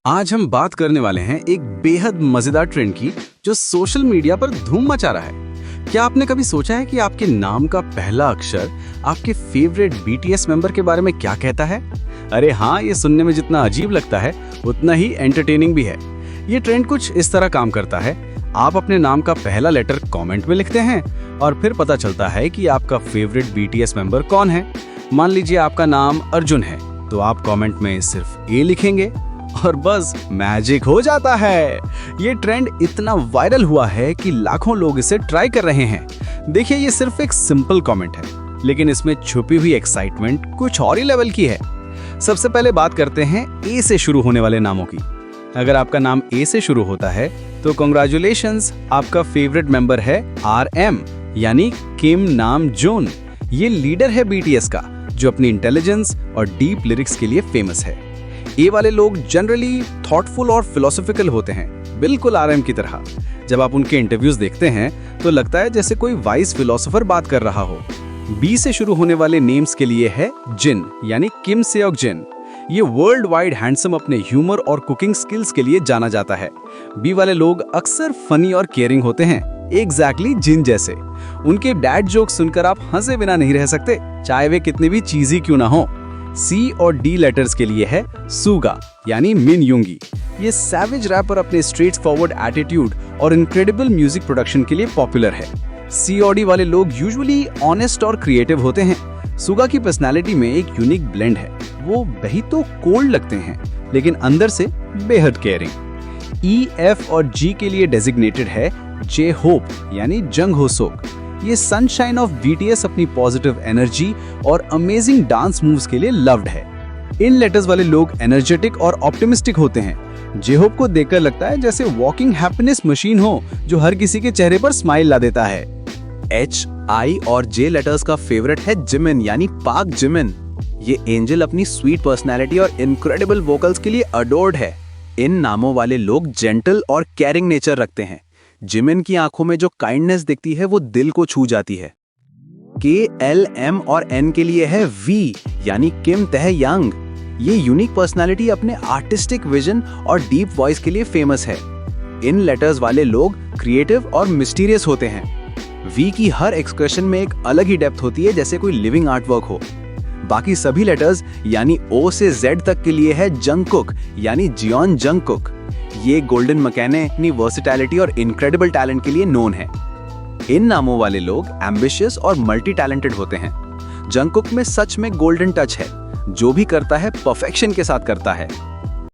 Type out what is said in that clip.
आज हम बात करने वाले हैं एक बेहद मजेदार ट्रेंड की जो सोशल मीडिया पर धूम मचा रहा है। क्या आपने कभी सोचा है कि आपके नाम का पहला अक्षर आपके फेवरेट बीटीएस मेंबर के बारे में क्या कहता है? अरे हाँ, ये सुनने में जितना अजीब लगता है उतना ही एंटरटेनिंग भी है। ये ट्रेंड कुछ इस तरह काम करता है। आप अपने नाम का पहला लेटर कमेंट में लिखते हैं और फिर पता चलता है कि आपका फेवरेट बीटीएस मेंबर कौन है। मान लीजिए आपका नाम अर्जुन है, तो आप कमेंट में सिर्फ ए लिखेंगे और बस मैजिक हो जाता है। ये ट्रेंड इतना वायरल हुआ है कि लाखों लोग इसे ट्राई कर रहे हैं। देखिए, ये सिर्फ एक सिंपल कमेंट है, लेकिन इसमें छुपी हुई एक्साइटमेंट कुछ और ही लेवल की है। सबसे पहले बात करते हैं ए से शुरू होने वाले नामों की। अगर आपका नाम ए से शुरू होता है तो कांग्रेचुलेशंस, आपका फेवरेट मेंबर है RM यानी किम नाम जून। ये लीडर है बीटीएस का, जो अपनी इंटेलिजेंस और डीप लिरिक्स के लिए फेमस है। ए वाले लोग जनरली थॉटफुल और फिलोसॉफिकल होते हैं, बिल्कुल RM की तरह। जब आप उनके इंटरव्यूज देखते हैं तो लगता है जैसे कोई वाइज फिलोसोफर बात कर रहा हो। बी से शुरू होने वाले नेम्स के लिए है जिन यानी किम सेओक जिन। ये वर्ल्ड वाइड हैंडसम अपने ह्यूमर और कुकिंग स्किल्स के लिए जाना जाता है। बी वाले लोग अक्सर फनी और केयरिंग होते हैं, एग्जैक्टली जिन जैसे। उनके डैड जोक सुनकर आप हंसे बिना नहीं रह सकते, चाहे वे कितने भी चीजी क्यों ना हो। सी और डी लेटर्स के लिए है सुगा यानी मिन युंगी। ये सैवेज रैपर अपने स्ट्रेट फॉरवर्ड एटीट्यूड और इनक्रेडिबल म्यूजिक प्रोडक्शन के लिए पॉपुलर है। सी और डी वाले लोग यूजुअली ऑनेस्ट और क्रिएटिव होते हैं। सुगा की पर्सनालिटी में एक यूनिक ब्लेंड है। वो बही तो कोल्ड लगते हैं, लेकिन अंदर से बेहद केयरिंग। ई, एफ और जी के लिए डेजिग्नेटेड है जे होप यानी जंग हो सोक। ये सनशाइन ऑफ बीटीएस अपनी पॉजिटिव एनर्जी और अमेजिंग डांस मूव्स के लिए लव्ड है। इन लेटर्स वाले लोग एनर्जेटिक और ऑप्टिमिस्टिक होते हैं। जे होप को देखकर लगता है जैसे वॉकिंग हैप्पीनेस मशीन हो जो हर किसी के चेहरे पर स्माइल ला देता है। एच, आई और जे लेटर्स का फेवरेट है जिमिन यानी पाक जिमिन। ये एंजल अपनी स्वीट पर्सनैलिटी और इनक्रेडिबल वोकल्स के लिए अडोर्ड है। इन नामों वाले लोग जेंटल और केयरिंग नेचर रखते हैं। जिमिन की आंखों में जो काइंडनेस दिखती है वो दिल को छू जाती है। के, एल, एम और एन के लिए है वी यानी किम तह यांग। ये यूनिक पर्सनालिटी अपने आर्टिस्टिक विजन और डीप वॉइस के लिए फेमस है। इन लेटर्स वाले लोग क्रिएटिव और मिस्टीरियस होते हैं। वी की हर एक्सप्रेशन में एक अलग ही डेप्थ होती है, जैसे कोई लिविंग आर्टवर्क हो। बाकी सभी लेटर्स यानी ओ से जेड तक के लिए है जंगकुक यानी जियोन जंगकुक। ये गोल्डन मैकेने अपनी वर्सेटैलिटी और इनक्रेडिबल टैलेंट के लिए नोन है। इन नामों वाले लोग एम्बिशियस और मल्टी टैलेंटेड होते हैं। जंगकुक में सच में गोल्डन टच है। जो भी करता है परफेक्शन के साथ करता है।